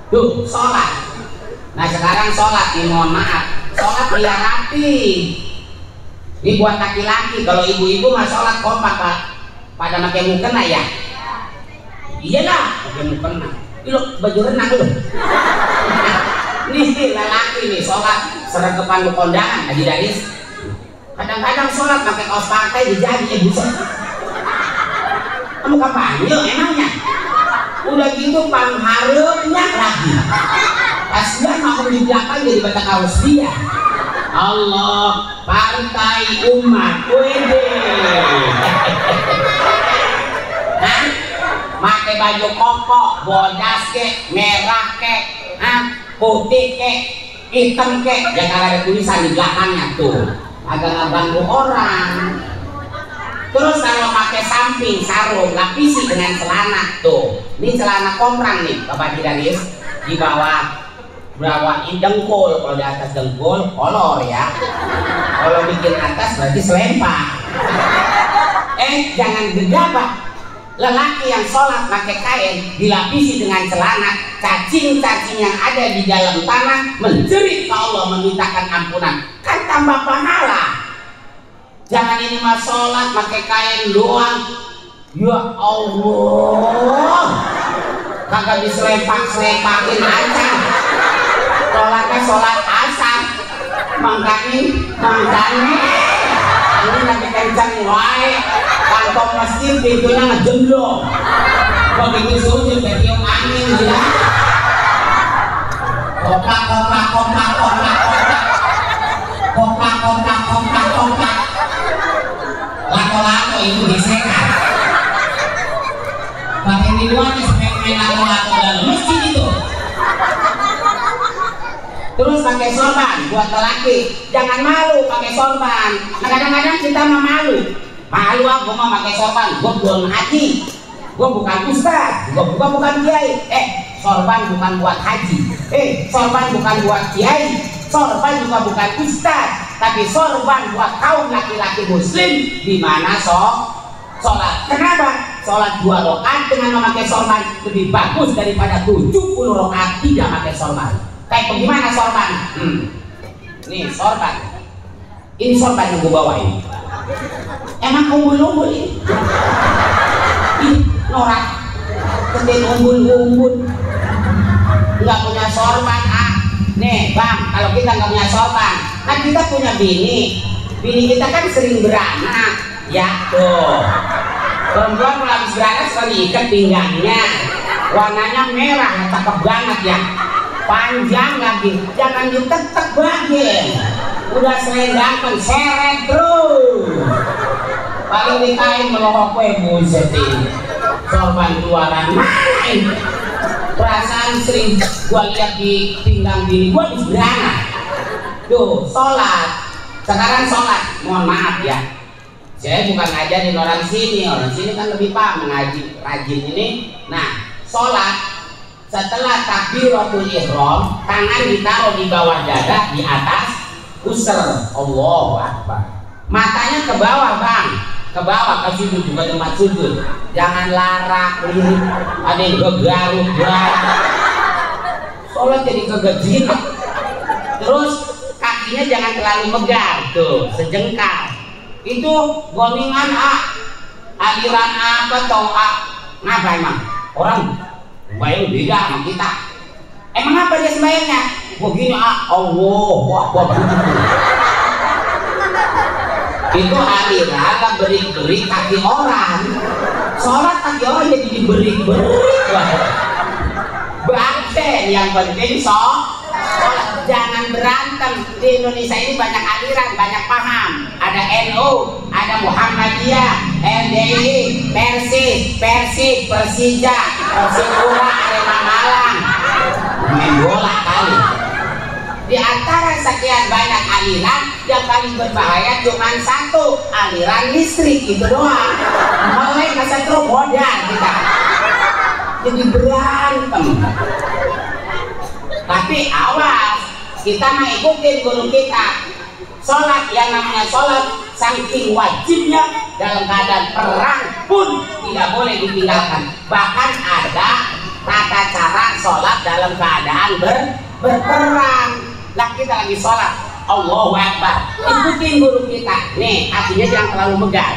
Tuh, sholat. Nah sekarang sholat nih, mohon maaf, sholat biar rapi. Ini buat laki-laki. Kalau ibu-ibu mah sholat kompak pak, pada pakai mukena ya. Iyalah, pakai mukena. Ini lo baju renang lo. Nih lelaki nih sholat seragapan kondangan Haji Daris. Kadang-kadang sholat pakai kaos partai dijadi ya buset. Kamu kapan? Yuk emangnya. Udah gitu pangharepnya lagi. Kasihan aku di belakang jadi baca kaos dia. Allah, partai umat, wede. Hah? Pakai baju koko, bodas ke, merah ke, putih ke, hitam ke, ya kalau ada tulisan di belakangnya tuh, agak ngeganggu orang. Terus kalau pakai samping sarung, lapisi dengan celana tuh. Ini celana komprang nih, Bapak Didaris, di bawah bawain dengkul, kalau di atas dengkul kolor ya. Kalau bikin atas berarti selempang. Jangan gegabah. Lelaki yang sholat pakai kain dilapisi dengan celana, cacing-cacing yang ada di dalam tanah menjerit ke Allah memintakan ampunan, kan tambah pahala. Jangan ini mah sholat pakai kain doang, ya Allah, kagak diselepak-selepakin aja. Sholatnya sholat asar, makanya ini lagi kencang wae, kantong masjid pintunya ngejemblong, begitu sujud ketiup angin ya, kopak, lato-lato itu gesekan, pakai minuannya sampai main lato-lato dalam masjid itu. Terus pakai sorban buat lelaki, jangan malu pakai sorban. Kadang-kadang kita mah malu aku mau pakai sorban, gue belum haji, gue bukan ustaz, gue bukan kiai. Sorban bukan buat haji, sorban bukan buat kiai, sorban juga bukan ustaz, tapi sorban buat kaum laki-laki muslim di mana sholat. Kenapa? Sholat 2 rakaat dengan memakai sorban lebih bagus daripada 70 rakaat tidak pakai sorban. Kayak bagaimana sorban? Nih sorban. Ini sorban yang gue bawa ini. Emang umbul-umbul ini? Ini norak. Ketin umbul-umbul. Nggak punya sorban Nih bang, kalau kita nggak punya sorban, kan kita punya bini. Bini kita kan sering beranak. Ya tuh. Perempuan kalau habis beranak sekali ikat pinggangnya. Warnanya merah, cakep banget ya. Panjang lagi, jangan ditetek bagian. Udah selendang seret terus. Paling dikain melongok kue buset ini. Sorban keluaran mana ini? Perasaan sering gua lihat di pinggang bini gua di beranak. Tuh, sholat. Sekarang sholat, mohon maaf ya. Saya bukan ngajarin orang sini kan lebih paham mengaji, rajin ini. Nah, sholat. Setelah takbiratul ihram, tangan ditaruh di bawah dada, di atas pusar. Allahu Akbar. Matanya ke bawah bang, ke bawah, ke sujud juga tempat sujud. Jangan larak, ada yang gegaruk. Sholat jadi kegejinak. Terus kakinya jangan terlalu megar, tuh sejengkal. Itu goningan aliran apa toh ngapa emang orang bayang beda sama kita. Emang apa dia sembahyangnya? Begini Allah, itu aliran berik-berik kaki orang. Sholat kaki orang jadi diberik-berik. Bangsen yang penting sholat. Jangan berantem. Di Indonesia ini banyak aliran, banyak paham. Ada NU, ada Muhammadiyah, LDI, Persib, Persija, Persipura, Arema Malang. Main bola kali. Di antara sekian banyak aliran, yang paling berbahaya cuma satu, aliran listrik itu doang. Mulai kesetrum modal kita. Jadi berantem. Tapi awas, kita mah ikutin guru kita. Sholat yang namanya sholat saking wajibnya, dalam keadaan perang pun tidak boleh ditinggalkan. Bahkan ada tata cara sholat dalam keadaan berperang. Lah kita lagi sholat, Allahu Akbar, ikutin guru kita. Nih, hatinya jangan terlalu megah.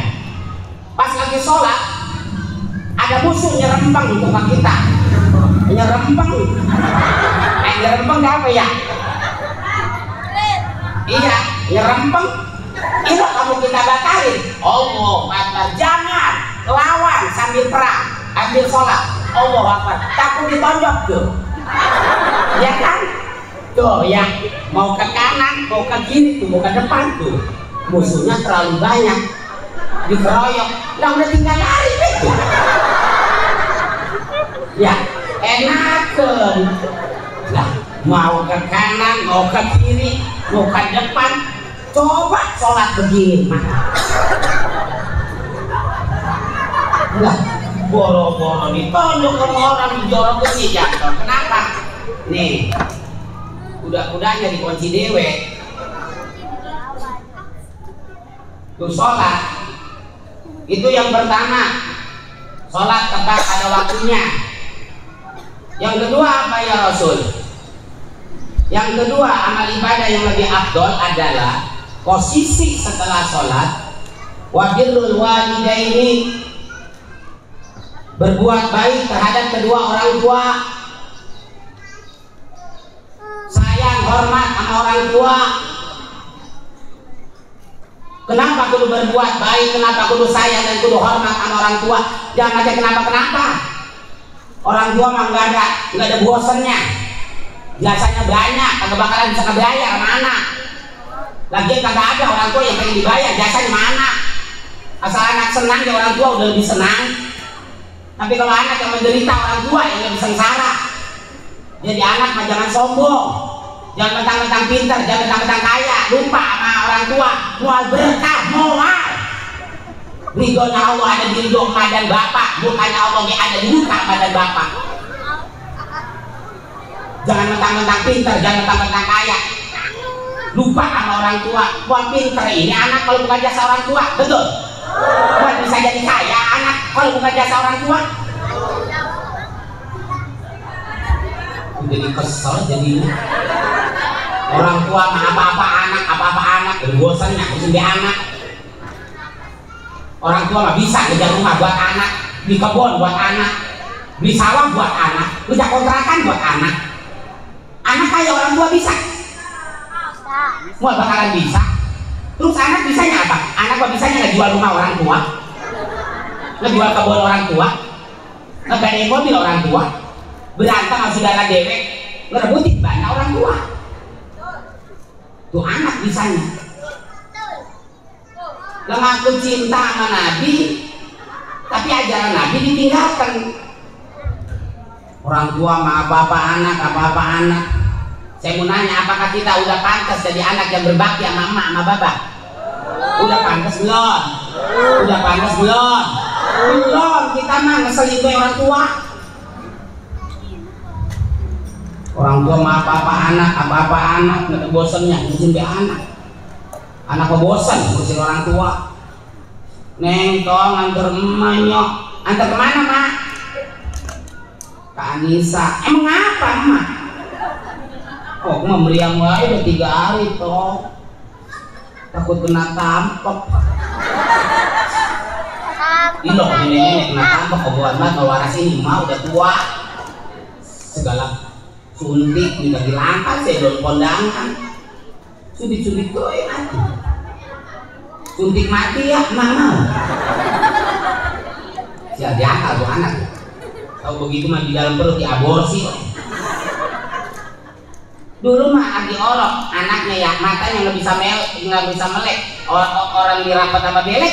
Pas lagi sholat, ada musuh nyerempang di muka kita. Nyerempang. Nyerempang apa ya? Iya, nyerempang. Itu kamu kita batalin. Allahu Akbar, jangan lawan sambil perang, ambil sholat. Allahu Akbar, takut ditonjok tuh. Ya kan? Tuh ya, mau ke kanan, mau ke kiri tuh, mau ke depan tuh. Musuhnya terlalu banyak, dikeroyok. Lah udah tinggal lari gitu. Ya, enakan. Lah, mau ke kanan, mau ke kiri, mau ke depan. Coba sholat begini mah. Lah, boro-boro ditonjok sama orang dijorok ke jatuh. Kenapa? Nih, kuda-kudanya dikunci dewe. Tuh sholat itu yang pertama, sholat tepat pada waktunya. Yang kedua apa ya Rasul? Yang kedua, amal ibadah yang lebih afdol adalah posisi setelah sholat wabirrul walidaini, berbuat baik terhadap kedua orang tua, sayang hormat sama orang tua. Kenapa kudu berbuat baik, kenapa kudu sayang dan kudu hormat sama orang tua? Jangan aja kenapa-kenapa. Orang tua mah nggak ada bosannya, biasanya banyak, kagak bakalan bisa kebayar sama anak. Lagi kagak ada orang tua yang pengen dibayar, jasanya mana? Asal anak senang ya orang tua udah lebih senang. Tapi kalau anak yang menderita orang tua yang lebih sengsara. Jadi anak mah jangan sombong, jangan mentang-mentang pintar, jangan mentang-mentang kaya, lupa sama orang tua. Mual berkah, mual. Ridhonya Allah ada di ridho emak dan bapak, bukannya Allah yang ada di muka emak dan bapak. Jangan mentang-mentang pintar, jangan mentang-mentang kaya, lupa sama orang tua. Buat pintar ini anak kalau bukan jasa orang tua, betul? Buat bisa jadi kaya anak kalau bukan jasa orang tua. Jadi kesel jadinya. Orang tua mah apa-apa anak, bosannya ngurusin dia anak. Orang tua mah bisa ngejar rumah buat anak, di kebun buat anak, beli sawah buat anak, kerja kontrakan buat anak. Anak kayak orang tua bisa? Mau bakalan bisa. Terus anak bisanya apa? Anak kok bisanya ngejual rumah orang tua, ngejual kebun orang tua, ngegadein mobil orang tua, berantem sama saudara dewek, ngerebutin bana orang tua. Tuh anak bisanya. Mengaku cinta sama Nabi, tapi ajaran Nabi ditinggalkan. Orang tua sama apa-apa anak. Saya mau nanya, apakah kita udah pantas jadi anak yang berbakti sama emak sama bapak? Udah pantas belum? Udah pantas belum? Belum, kita mah ngeselin tuh orang tua. Orang tua sama apa-apa anak, nggak ada bosannya ngurusin dia anak. Anak bosan ngurusin orang tua. Neng tong antar emaknya, antar kemana mak? Ke Anissa. Emang apa emak? Oh, aku meriang wae udah 3 hari toh. Takut kena tampok. Ini nenek kena tampok, oboan banget kalau waras ini mah udah tua. Segala suntik udah dilangkah, saya belum kondangan. Suntik tuh ya mati. Suntik mati ya, mau. Siap diangkat tuh anak. Kalau begitu mah di dalam perut diaborsi. Dulu mah Adi Orok anaknya ya, matanya nggak bisa melek. Orang dirapat sama belek.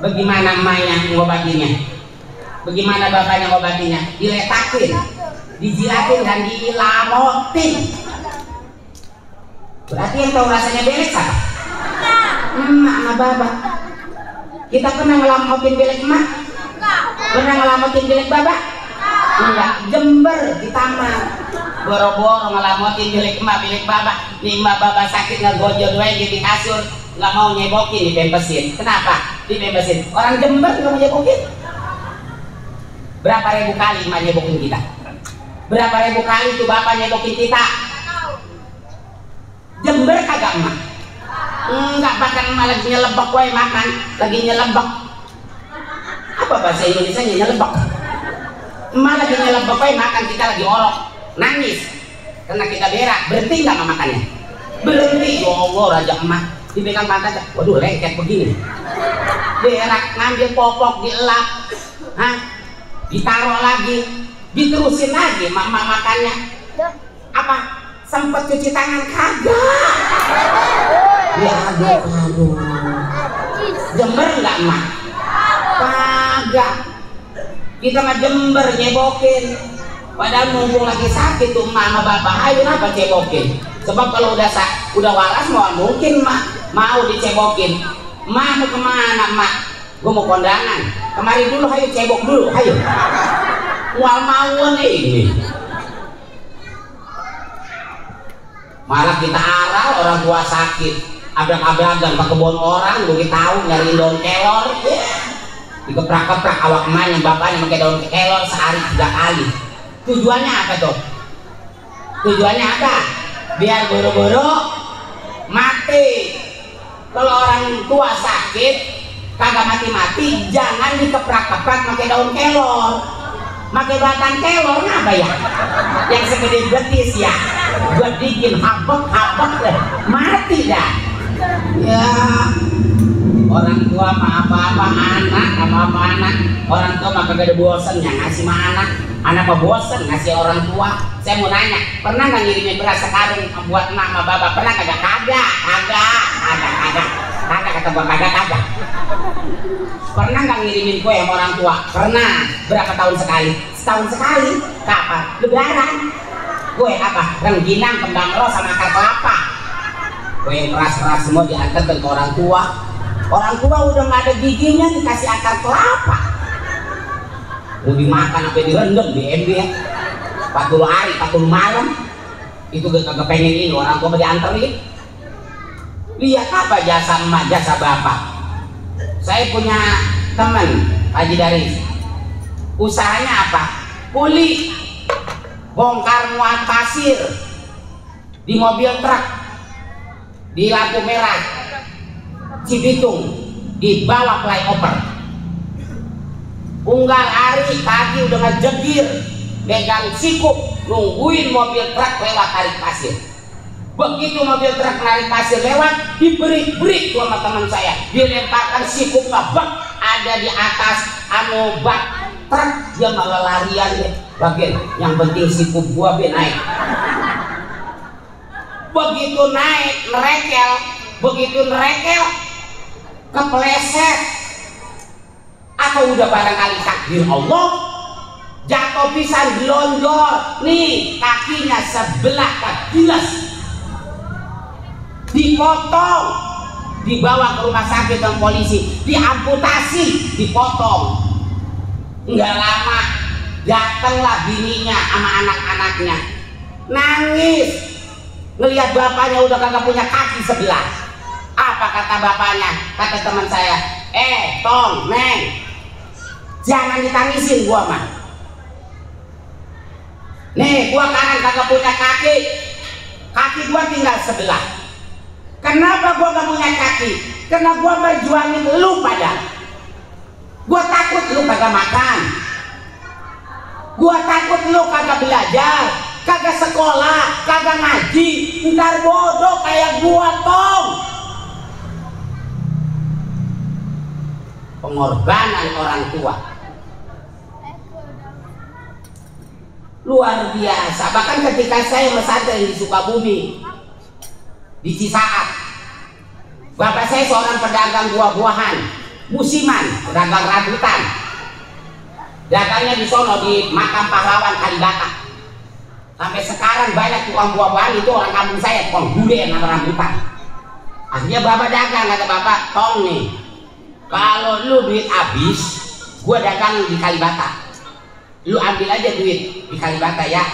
Bagaimana emaknya ngobatinya? Bagaimana bapaknya ngobatinya? Diletakin, dijilatin dan dilamotin. Berarti yang tahu rasanya belek siapa? Emak sama bapak. Kita pernah ngelamotin belek emak? Pernah ngelamotin belek bapak? Enggak. Jember kita mah boro-boro ngelamotin belek emak belek bapak. Nih emak bapak sakit ngegojol lagi di kasur, nggak mau nyebokin, dipempesin. Kenapa? Dipempesin. Orang Jember nggak mau nyebokin. Berapa ribu kali emak nyebokin kita? Berapa ribu kali tuh bapak nyebokin kita? Jember kagak emak? Enggak, bahkan emak lagi nyelebak wae makan, lagi nyelebak. Apa bahasa Indonesia nyelebak? Emak lagi nyelebak wae makan, kita lagi orok, nangis karena kita berak. Berhenti nggak emak makannya? Berhenti. Ya Allah, raja emak dipegang pantat, waduh lengket begini. Berak, ngambil popok, dielap, ditaruh lagi, diterusin lagi emak makannya. Apa? Sempet cuci tangan kagak? Ya aduh. Jember nggak emak? Kagak. Kita mah jember nyebokin. Padahal mumpung lagi sakit tuh emak sama bapak, ayo kenapa cebokin? Sebab kalau udah waras mau mungkin mau dicebokin. Emak mau kemana emak? Gue mau kondangan. Kemari dulu, ayo cebok dulu, ayo. Mau ini. Malah kita aral orang tua sakit, abrak-abrakan ke kebun orang, gue tahu nyari daun kelor, dikeprak-keprak awak emaknya, bapaknya pakai daun kelor sehari 3 kali. Tujuannya apa tuh? Tujuannya apa? Biar buru-buru mati. Kalau orang tua sakit kagak mati-mati, jangan dikeprak-keprak pakai daun kelor. Pakai batang kelor apa ya? Yang segede betis ya, buat bikin habek-habek deh, mati dah. Ya, orang tua mah apa-apa anak, apa-apa anak. Orang tua mah kagak ada bosennya ngasih mah anak mah bosen ngasih orang tua. Saya mau nanya, pernah nggak ngirimin beras sekarung buat emak sama bapak? Pernah kagak? Kagak kata gua, kagak. Pernah nggak ngirimin kue sama orang tua? Pernah. Berapa tahun sekali? Setahun sekali. Kapan? Lebaran. Kue apa? Rengginang, kembang ros, sama akar kelapa. Kue yang keras-keras semua diantarkan ke orang tua. Orang tua udah nggak ada giginya dikasih akar kelapa. Mau dimakan apa direndam di MB 40 hari, 40 malam. Itu gak pengen ini, orang tua dianterin. Lihat apa jasa emak, jasa bapak. Saya punya teman Haji Daris, usahanya apa? Kuli, bongkar muat pasir di mobil truk di lampu merah Cibitung, di bawah flyover. Unggal hari pagi udah ngejegir, pegang sikup, nungguin mobil truk lewat tarik pasir. Begitu mobil truk narik pasir lewat, diberi-beri sama teman saya, dilemparkan sikupnya, bak ada di atas bak truk, dia malah larian deh. Bagian yang penting sikup gua naik. Begitu naik nerekel, kepleset, atau udah barangkali takdir Allah, jatuh pisan gelonjor, nih kakinya sebelah kegilas, dipotong, dibawa ke rumah sakit dan polisi, diamputasi, dipotong. Enggak lama datanglah bininya sama anak-anaknya, nangis ngelihat bapaknya udah kagak punya kaki sebelah. Apa kata bapaknya? Kata teman saya, Tong, Neng, jangan ditangisin gua mah. Nih gua kanan kagak punya kaki gua tinggal sebelah. Kenapa gua gak punya kaki? Karena gua berjuangin lu pada. Gua takut lu kagak makan, gua takut lu kagak belajar, kagak sekolah, kagak ngaji, ntar bodoh kayak gua, Tong. Pengorbanan orang tua luar biasa. Bahkan ketika saya mesantren di Sukabumi, di Cisaat, bapak saya seorang pedagang buah-buahan, musiman, pedagang rambutan, dagangnya di sono di makam pahlawan Kalibata. Sampai sekarang banyak tukang buah-buahan itu orang kampung saya, tukang gulai nama rambutan. Akhirnya bapak dagang, kata bapak, Tong nih, kalau lu duit habis, gua dagang di Kalibata, lu ambil aja duit di Kalibata ya.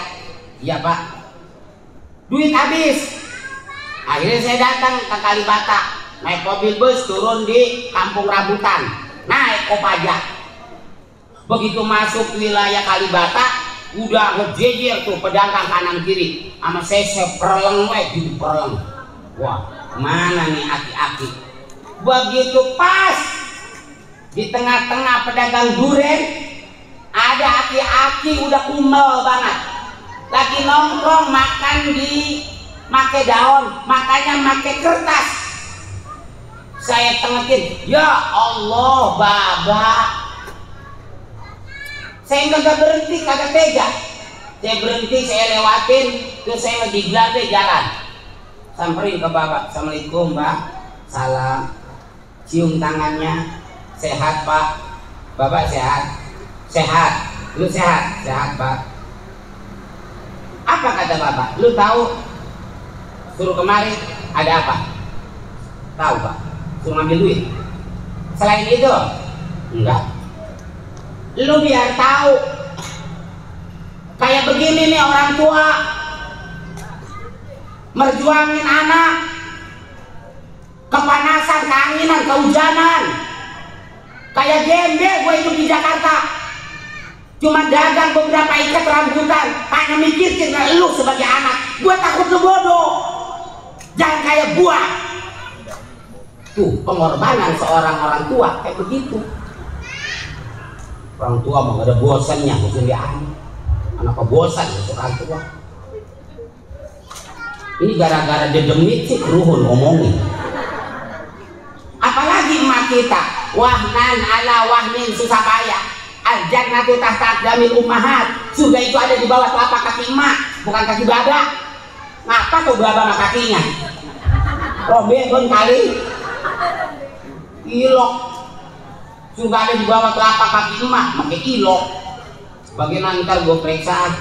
Iya pak, duit habis. Akhirnya saya datang ke Kalibata, naik mobil bus turun di kampung rambutan, naik Kopaja. Begitu masuk wilayah Kalibata, udah ngejejer tuh pedagang kanan kiri sama sesep perleng gitu perleng. Wah, mana nih aki-aki? Begitu pas di tengah-tengah pedagang duren ada aki-aki udah kumel banget, lagi nongkrong makan di make daun, makanya make kertas. Saya tengekin, ya Allah babak. Saya kagak berhenti, kagak tega. Saya berhenti, saya lewatin, terus saya lagi gelade jalan. Samperin ke babak, Assalamualaikum Mbak, salam. Cium tangannya, sehat Pak. Bapak sehat? Sehat. Lu sehat? Sehat Pak. Apa kata Bapak? Lu tahu suruh kemari ada apa? Tahu Pak? Suruh ngambil duit. Selain itu enggak. Lu biar tahu kayak begini nih orang tua merjuangin anak, kepanasan, keanginan, kehujanan. Kayak gembe gue hidup di Jakarta, cuma dagang beberapa ikat rambutan, hanya mikirin lu sebagai anak. Gue takut lu bodoh, jangan kayak gua. Tuh pengorbanan seorang orang tua kayak begitu. Orang tua mah gak ada bosannya, bosan dia anak bosan untuk orang tua. Ini gara-gara dia demit sih keruhun ngomongin. Apalagi emak kita, wahnan ala wahnin susah payah, al-jannatu tahta aqdamil ummahat. Surga itu ada di bawah telapak kaki emak, bukan kaki baba. Ngapa tuh baba sama kakinya? Robekon kali. Ilok. Surga ada di bawah telapak kaki emak, pakai ilok. Bagaimana ntar gue periksa.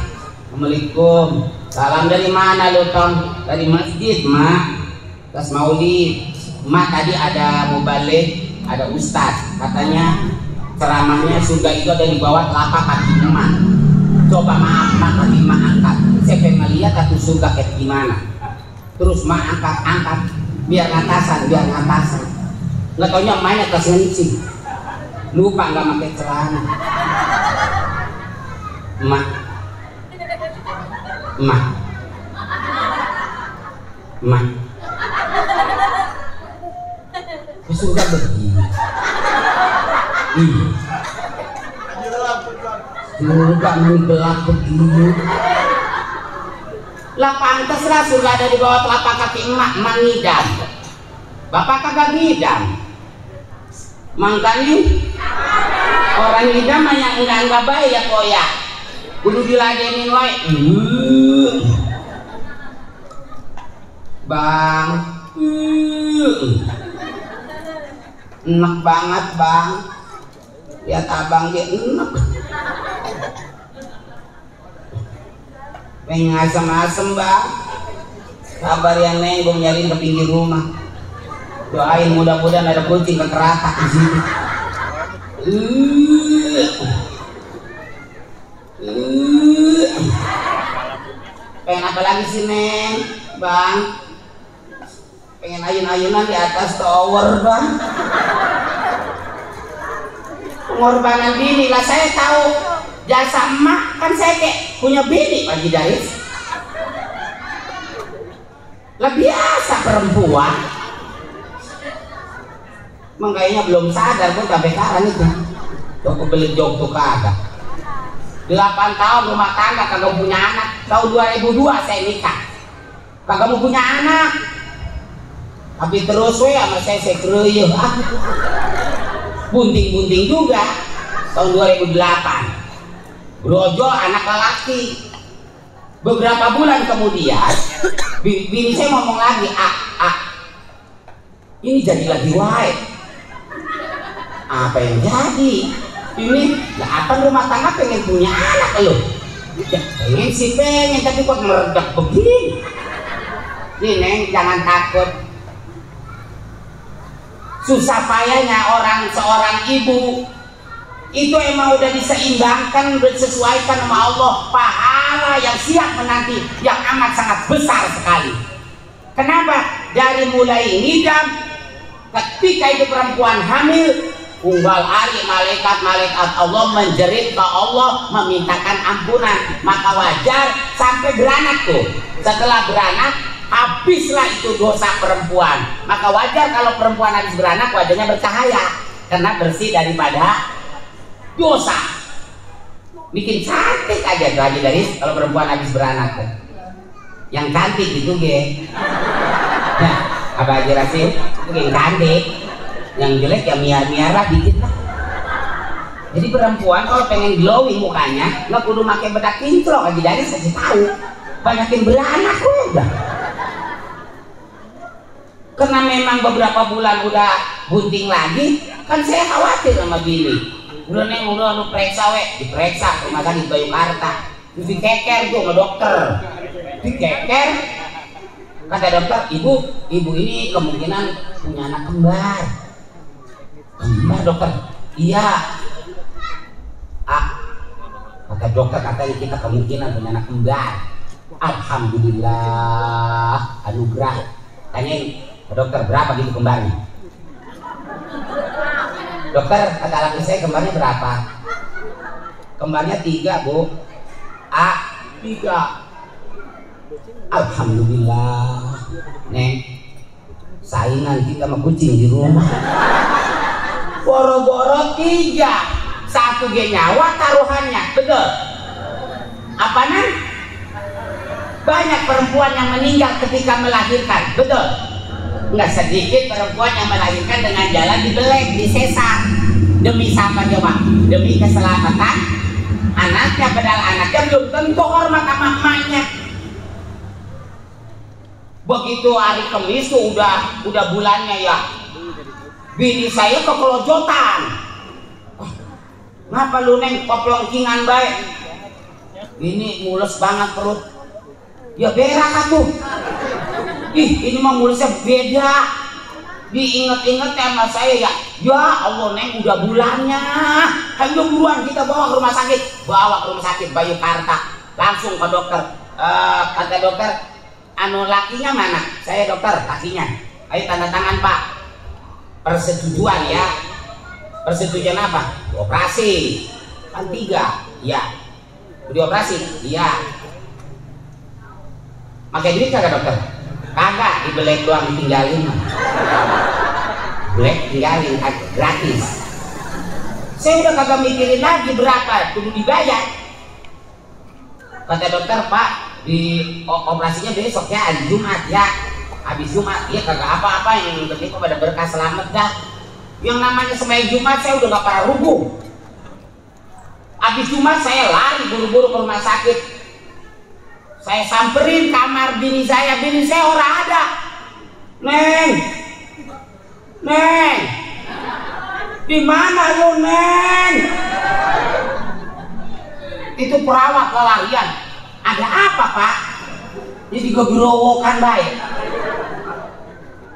Assalamualaikum. Salam dari mana lo Tom? Dari masjid mak. Tas maulid. Mak tadi ada mubalik, ada ustadz. Katanya ceramahnya surga itu ada di bawah telapak kaki emak. Coba maaf mak, kaki emak angkat. Saya pengen lihat aku surga kayak gimana. Terus mak angkat, biar ngatasan. Nggak taunya mainnya tas ngencing. Lupa nggak pakai celana. Emak. Surga begini. Surga menggelap begini. Lah pantaslah surga ada di bawah telapak kaki emak, ngidam. Bapak kagak ngidam. Makanya orang ngidam yang enggak baik ya kok ya. Kudu diladenin wae. Bang. Enak banget bang. Lihat abang dia enak. Pengen asem-asem bang. Kabar yang nenggung nyariin ke pinggir rumah. Doain mudah-mudahan ada kucing kekeratak di sini. Pengen apa lagi sih Neng? Bang? Pengen ayun-ayunan di atas tower bang. Pengorbanan bini lah, saya tahu jasa emak kan. Saya kayak punya bini Pak Jidaris lah, biasa perempuan emang kayaknya belum sadar pun sampai sekarang itu. Tuh kebelit jok tuh kagak 8 tahun rumah tangga kagak punya anak. Tahun 2002 saya nikah kagak mau punya anak, tapi terus sama saya keruyuh bunting-bunting juga. Tahun 2008 brojol anak lelaki. Beberapa bulan kemudian bini saya ngomong lagi, ini jadi lagi wae. Apa yang jadi? Ini lah apa rumah tangga pengen punya anak lo? Ya, pengen sih pengen, tapi kok meredak begini. Nih Neng, jangan takut. Susah payahnya seorang ibu itu emang udah diseimbangkan, udah disesuaikan sama Allah. Pahala yang siap menanti yang amat sangat besar sekali. Kenapa? Dari mulai ngidam, ketika itu perempuan hamil, unggal hari malaikat-malaikat Allah menjerit ke Allah memintakan ampunan, maka wajar sampai beranak tuh. Setelah beranak habislah itu dosa perempuan, maka wajar kalau perempuan habis beranak wajahnya bercahaya karena bersih daripada dosa. Bikin cantik aja tuh Haji Daris kalau perempuan habis beranak tuh. Yang cantik gitu ge. Nah, apa Haji Rasim itu yang cantik, yang jelek ya miar-miar lah dikit lah. Jadi perempuan kalau pengen glowing mukanya nggak kudu pakai bedak kinclong. Haji Daris kasih tahu, banyakin beranak udah. Karena memang beberapa bulan udah bunting lagi, kan saya khawatir sama bini. Udah neng udah periksa diperiksa ke rumah sakit Bayukarta, terus dikeker tuh sama dokter, dikeker. Kata dokter, ibu ini kemungkinan punya anak kembar. Kembar dokter? Iya. Kata dokter, katanya kita kemungkinan punya anak kembar. Alhamdulillah, anugerah. Tanyain ke dokter berapa gitu kembarnya. Dokter, kata laki saya kembarnya berapa? Kembarnya 3 bu. 3. Alhamdulillah, neng, saingan kita sama kucing di rumah. Boro-boro 3, 1 ge nyawa taruhannya, betul? Apa neng? Banyak perempuan yang meninggal ketika melahirkan, betul? Nggak sedikit perempuan yang melahirkan dengan jalan dibelek, disesar. Demi siapa coba? Demi keselamatan anaknya, padahal anaknya belum tentu hormat sama emaknya. Begitu hari Kamis tuh udah bulannya ya, bini saya kekelojotan. Ngapa lu neng koplongkingan baik? Ini mulus banget perut. Ya berak atuh. Ini mah mulusnya beda. Diinget-inget sama saya ya. Ya Allah neng udah bulannya. Ayo buruan kita bawa ke rumah sakit. Bawa ke rumah sakit Bayukarta. Langsung ke dokter. Kata dokter, anu lakinya mana? Saya dokter, lakinya. Ayo tanda tangan pak. Persetujuan ya. Persetujuan apa? Operasi. Kan 3. Ya. Udah operasi? Iya. Pakai duit kagak dokter? Kagak, dibelek doang ditinggalin. Belek tinggalin gratis. Saya udah kagak mikirin lagi berapa kudu dibayar. Kata dokter, Pak, di operasinya besok ya, hari Jumat ya. Habis Jumat ya kagak apa-apa, yang penting pada berkah selamat dah. Yang namanya sembahyang Jumat saya udah gak pernah rubuh. Habis Jumat saya lari buru-buru ke rumah sakit. Saya samperin kamar bini saya orang ada. Neng, di mana lu neng? Itu perawat larian. Ada apa pak? Jadi gerowokan baik.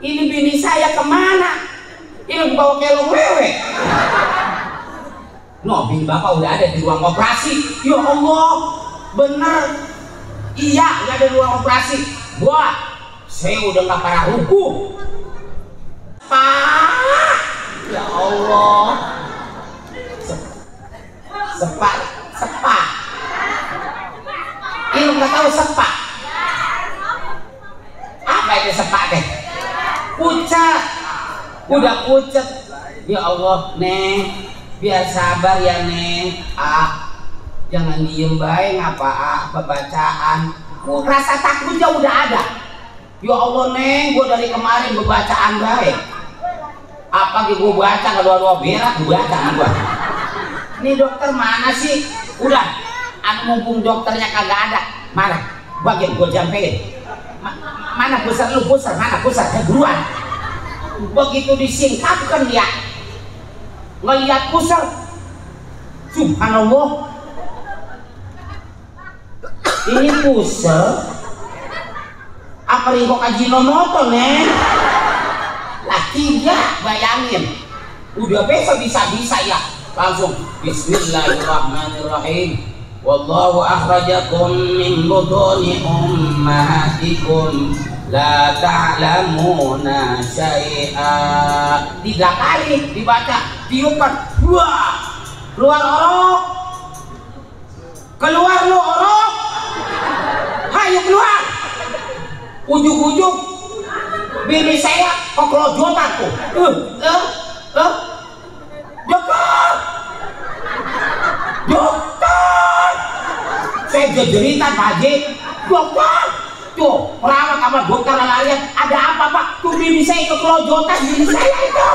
Ini bini saya kemana? Ini bawa kelong wewe. No, bini bapak udah ada di ruang operasi. Ya Allah, benar. Iya, nggak ada ruang operasi. Wah, saya udah nggak parah rubuh. Pak, ya Allah. Sepak. Ini nggak tahu sepak. Apa itu sepak teh? Pucat. Udah pucat. Ya Allah, neng, biar sabar ya neng. Jangan diem baik ngapa bacaan. Rasa takutnya udah ada. Ya Allah neng, gue dari kemarin bacaan baik. Apa gue baca kedua-dua berak gue baca gue. Ini dokter mana sih? Udah, mumpung dokternya kagak ada. Mana? Bagian gue jampein. Mana pusat lu pusat? Mana pusat? Duluan. Begitu disingkapkan dia, ngelihat pusat. Subhanallah. Ini pusat apa ringkok Ajinomoto neng? Lah 3, bayangin. Udah besok bisa ya langsung Bismillahirrahmanirrahim. wallahu akhrajakum min butuni ummahatikum la ta'lamuna syai'a. 3 kali dibaca, tiupkan, wah, keluar orok, keluar lu orok, hayu keluar, ujuk-ujuk bini saya kok kelojotan tuh, dokter, saya jeritan Pak Haji, dokter, tuh perawat sama dokter lain, ada apa Pak? Tuh bini saya kelojotan, bini saya itu,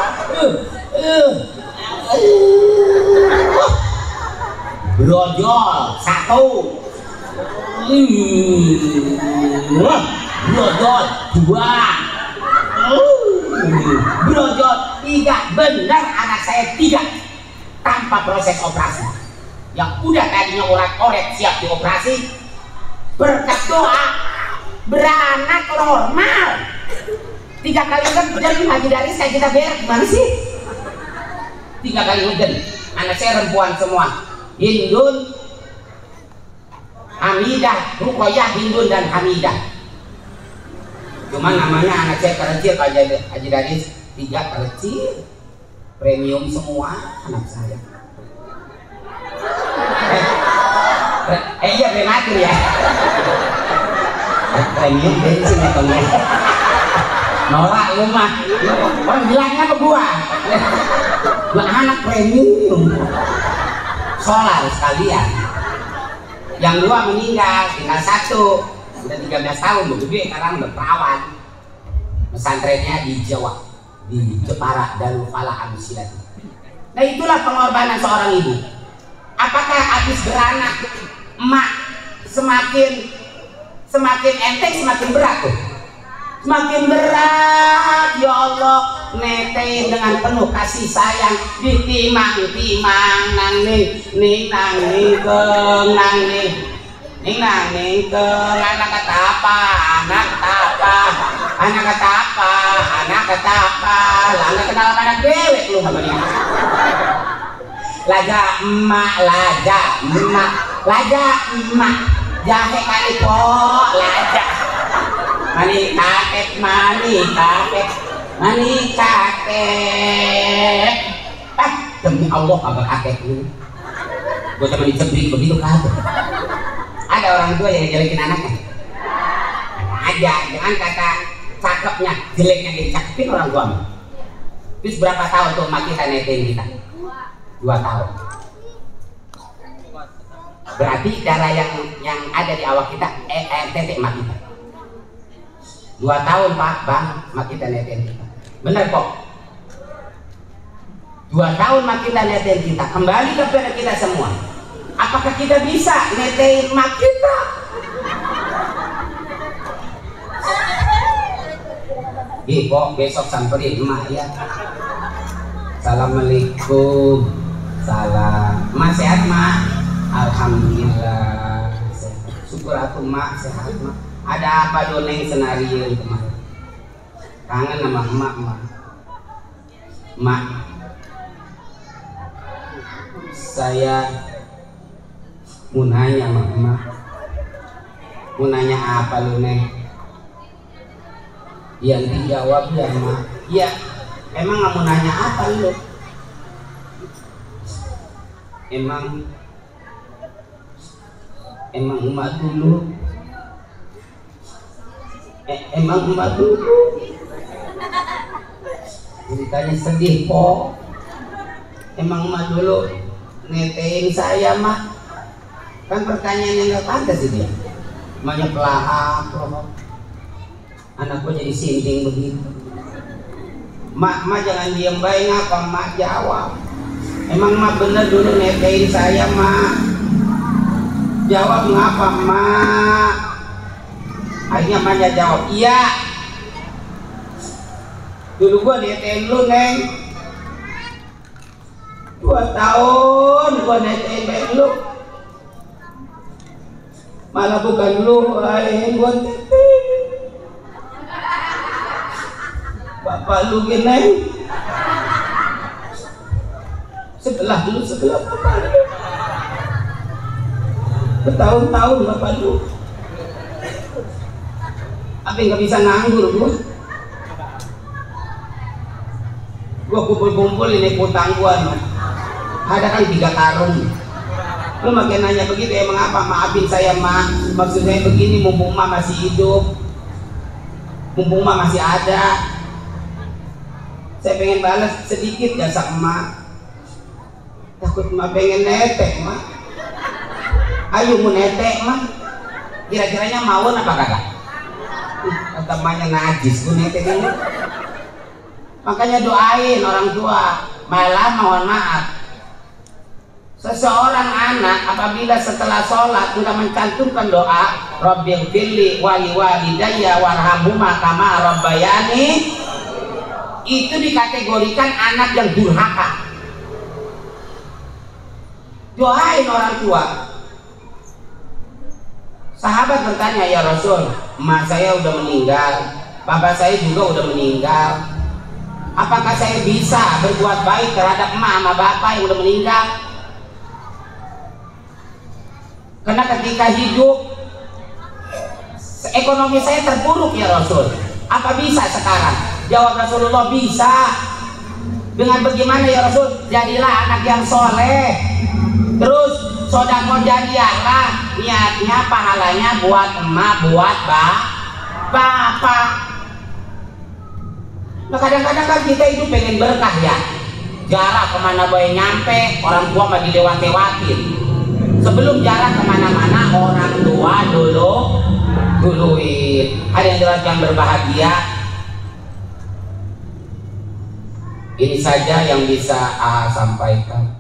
brojol 1, brojol 2, brojol 3. Benar anak saya 3 tanpa proses operasi. Yang udah tadinya orat-oret siap dioperasi, berkat doa beranak normal. 3 kali ngeden Haji Daris kayak kita beres gimana sih? 3 kali ngeden. Anak saya perempuan semua, Hindun, Hamidah, Ruqayyah, Hindun dan Hamidah. Cuma namanya anak saya kecil Haji Daris 3 kecil, premium semua anak saya. Iya prematur ya. Premium bensin atau enggak? Nolak lu mah. Orang bilangnya apa gua? Gua anak premium. Solar sekalian. Yang 2 meninggal, tinggal 1. Udah 13 tahun, udah gede, sekarang udah perawan. Pesantrennya di Jawa, di Jepara, Darul Falah Amsilat. Nah itulah pengorbanan seorang ibu. Apakah habis beranak emak semakin enteng semakin berat tuh? Semakin berat, ya Allah, netein dengan penuh kasih sayang, ditimang-timang nang ning nang ning keng nang ning ning nang ning keng anak kata apa lah nggak kenal anak dewek lu sama dia. Laja emak jahe kali po laja mani kakek demi Allah kagak kakek lu gua cuma dicebrik begitu kagak. Ada orang tua yang jelekin anaknya aja, jangan kata cakepnya, jeleknya dicakepin orang tua. Terus berapa tahun tuh emak kita netein kita? 2 tahun. Berarti darah yang ada di awak kita tetek emak kita. 2 tahun Pak Bang emak kita netein kita. Bener kok. 2 tahun emak kita netein kita. Kembali kepada kita semua. Apakah kita bisa netein emak kita? Kok besok samperin emak ya. Assalamualaikum. Salam. Mak sehat mak? Alhamdulillah. Syukur aku mak sehat mak. Ada apa doneng senario kemarin? Kangen sama emak mak. Mak, saya mau nanya sama emak. Mau nanya apa lu neng? Yang dijawab ya mak. Ya emang nggak mau nanya apa lu? Emang emak dulu. Emang emak dulu. Ceritanya sedih po. Emang emak dulu netein saya mak. Kan pertanyaan yang nggak pantas itu. Emaknya pelahap loh. Anakku jadi sinting begitu. Mak jangan diem baik ngapa mak jawab. Emang mak bener dulu netein saya mak. Jawab ngapa mak. Akhirnya maknya jawab iya. Dulu gua netein lu neng 2 tahun gua netein lu. Malah bukan lu yang gua netein. Bapak lu gini sebelah bapak lu. bertahun-tahun bapak dulu. Tapi nggak bisa nganggur gua kumpul-kumpul ini utang gua mah. Ada kan 3 karung. Lu makin nanya begitu, emang apa? Maafin saya mak, maksud saya begini, mumpung mak masih hidup, mumpung mak masih ada, saya pengen balas sedikit jasa emak. Takut mak pengen netek mak. Ayo mau netek mak, kira-kiranya mau apa kagak? Kata emaknya najis gue netek ini. Makanya doain orang tua. Malah mohon maaf, seseorang anak apabila setelah sholat sudah mencantumkan doa Rabbil firli wali walidayya warhamhuma kama rabbayani, itu dikategorikan anak yang durhaka. Doain orang tua. Sahabat bertanya, ya Rasul, emak saya udah meninggal, bapak saya juga udah meninggal, apakah saya bisa berbuat baik terhadap emak sama bapak yang udah meninggal? Karena ketika hidup ekonomi saya terpuruk ya Rasul, apa bisa sekarang? Jawab Rasulullah, bisa. Dengan bagaimana ya Rasul? Jadilah anak yang soleh, terus sodako jadiahlah, niatnya pahalanya buat emak, buat bapak. Nah kadang-kadang kan kita hidup pengen berkah ya, jarak kemana boleh nyampe, orang tua mah dilewat-lewatin. Sebelum jarak kemana-mana orang tua duluin. Ada yang jelas yang berbahagia. Ini saja yang bisa sampaikan.